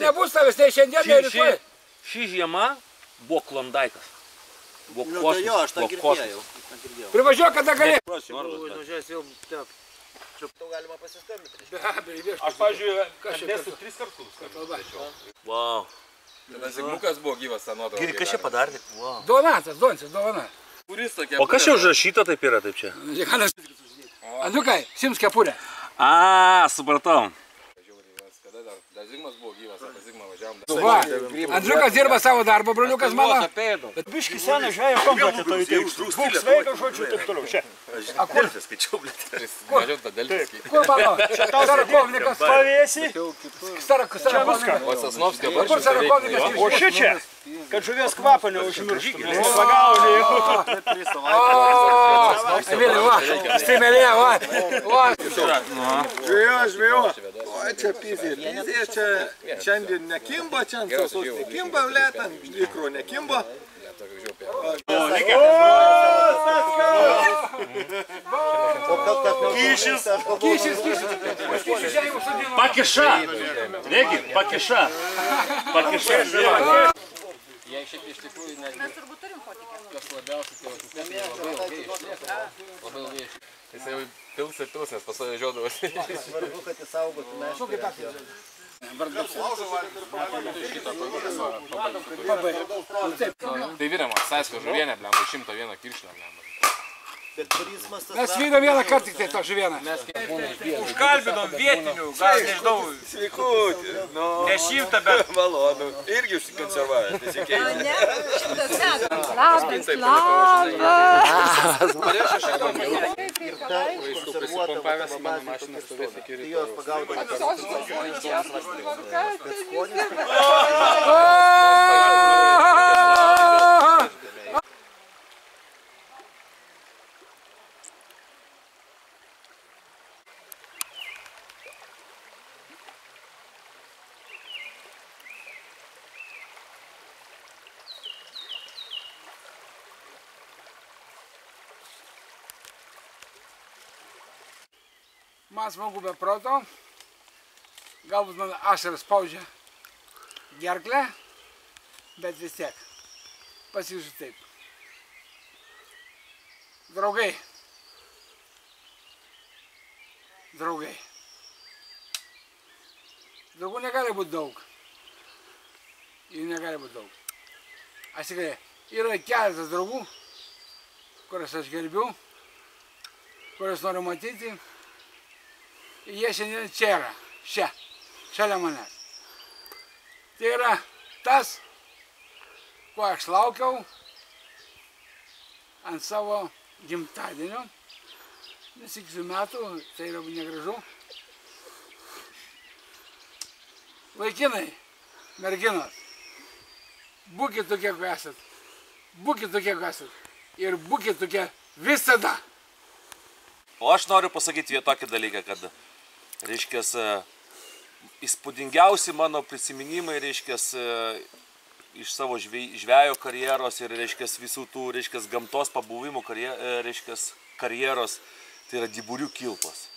Nebus tavęs, tai šiandien, tai rytoj. Ši žiema buvo klondaikas. Buvo Nu, tai kosmos. jo, aš tą girdėjau. Privažiuok, kada gali. Tau galima pasiskambinti. Be abejo, Aš, pavyzdžiui, nesu 3 kartus. Wow. Tada Zigmukas buvo gyvas tą nuotrauką. Ir kas čia padarė? Wow. Donatas, Doncis, dovana. Kuris tokia? O kas čia užrašyta taip yra taip čia? Andriukai, sims kepurę. A, supratau. Kada dar Zigmas buvo gyvas, apie Zigmą važiavom. Va, Andriukas dirba savo darbą, broliukas mano. Bet biški seną žvėjo kompletą to įteiks. Būk sveikas, žodžiu, taip toliau. Čia. A kur? Skaičiau, blėt. Mažiau tą Delskį. Kur mano? Starakovnikas. Pavėsi. Starakovnikas. O Sasnovskio Kur barščius Starakovnikas? O šičia, kad žuvies kvapą neužmirštų. Pagauni. Emilį, va, steimelė, va. Žvėjo. O čia pizė, čia šiandien nekimba, čia ant sausos nekimba, lėtan, ikro nekimba. Kyšis. Pakiša. Regi, pakiša. Pakiša. Jei šiaip iš tikrųjų net Mes turbūt turim fotikę. kas labiausiai tai labai ilgai. Jisai jau pils, nes pasoja žiodavosi. Svarbu, kad įsaugotų mešką. Tai vyrama, Saisko žuvienė, blemba, 101 kiršinę, blemba. Bet turizmas tas... Mes vykdom vieną kartą tik tai tą žuvieną. Užkalbinom vietinių, gal nežinau. Sveikutį. Ne 100, bet malonu. Irgi užsikonservavę. Ne, 100 metų. Prisipompavęs į mano mašiną stovės iki ryto. Jos pagaudavo. Man smagu be proto, galbūt man ašaras spaudžia gerklę, bet vis tiek pasijusiu taip. Draugai, draugų negali būti daug, jų negali būti daug. Aš tikrai, yra keletas draugų, kuriuos aš gerbiu, kuriuos noriu matyti. Jie šiandien čia yra, šalia manęs. Tai yra tas, ko aš laukiau ant savo gimtadienio. Nes iki metų, tai yra negražu. Vaikinai, merginos, būkit tokie, kaip esat. Būkit tokie, kaip esat. Ir būkit tokie visada. O aš noriu pasakyti tokį dalyką, kad reiškias, įspūdingiausi mano prisiminimai, reiškias, iš savo žvejo karjeros ir, reiškias, visų tų, reiškias, gamtos pabuvimų karjeros, tai yra Dyburių kilpos.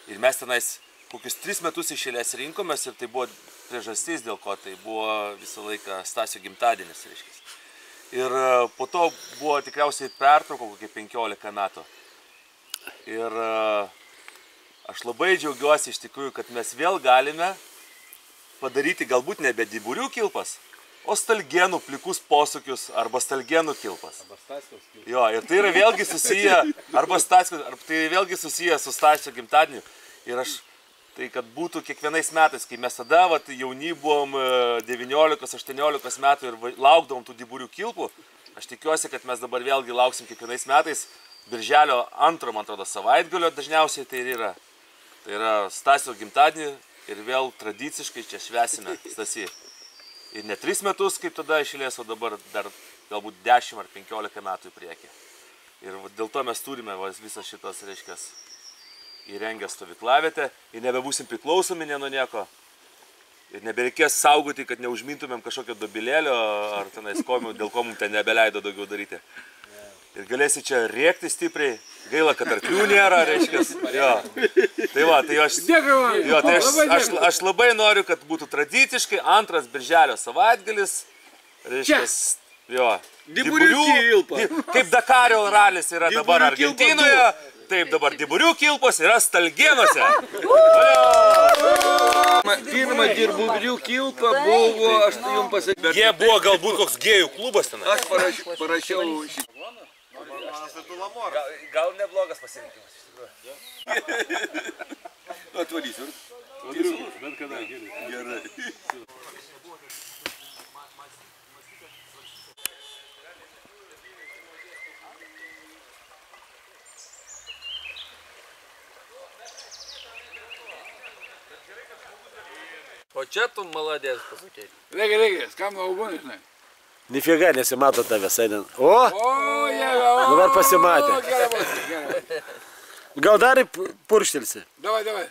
Ir mes tenais kokius 3 metus iš eilės rinkomės ir tai buvo priežastis, dėl ko tai buvo visą laiką Stasio gimtadienis, reiškias. Ir po to buvo tikriausiai pertrauko kokie 15 metų. Ir aš labai džiaugiuosi iš tikrųjų, kad mes vėl galime padaryti galbūt nebe Dyburių kilpas, o stalgenų plikus posūkius arba stalgenų kilpas. Jo, ir tai yra vėlgi susiję, tai vėlgi susiję su Stasio gimtadieniu. Ir aš, tai kad būtų kiekvienais metais, kai mes tada jauni buvom 19-18 metų ir laukdavom tų Dyburių kilpų, aš tikiuosi, kad mes dabar vėlgi lauksim kiekvienais metais. Birželio 2, man atrodo, savaitgalio dažniausiai tai yra. Tai yra Stasio gimtadienį ir vėl tradiciškai čia švęsime Stasį. Ir ne 3 metus kaip tada išėlės, o dabar dar galbūt 10 ar 15 metų į priekį. Ir dėl to mes turime visas šitas, reiškias, įrengę stovyklavietę ir nebebūsim priklausomi nuo nieko. Ir nebereikės saugoti, kad neužmintumėm kažkokio dobilėlio ar tenais, dėl ko mums ten nebeleido daugiau daryti. ir galėsi čia rėkti stipriai. Gaila, kad arklių nėra, reiškia. Jo. Tai va, tai aš, jo, tai aš labai noriu, kad būtų tradiciškai 2 birželio savaitgalis. Reiškia, jo. Diburių kilpa. Kaip Dakario ralis yra dabar Argentinoje, taip dabar Diburių kilpos yra Stalgėnuose. Pirma Diburių kilpa buvo, aš tai jums pasakiau. Jie buvo galbūt koks gėjų klubas ten. Aš parašiau šitą. Gal neblogas pasirinkimas iš tikrųjų. Atvalysiu. Bet kada, gerai. O čia tu maladės pasakėjai. Reikia, skamba ubūnai, žinai. Nifiga nesimato tavęs einant. O, Jėga, dabar pasimatė. Gerai. Gal dar purštelsi? Davai.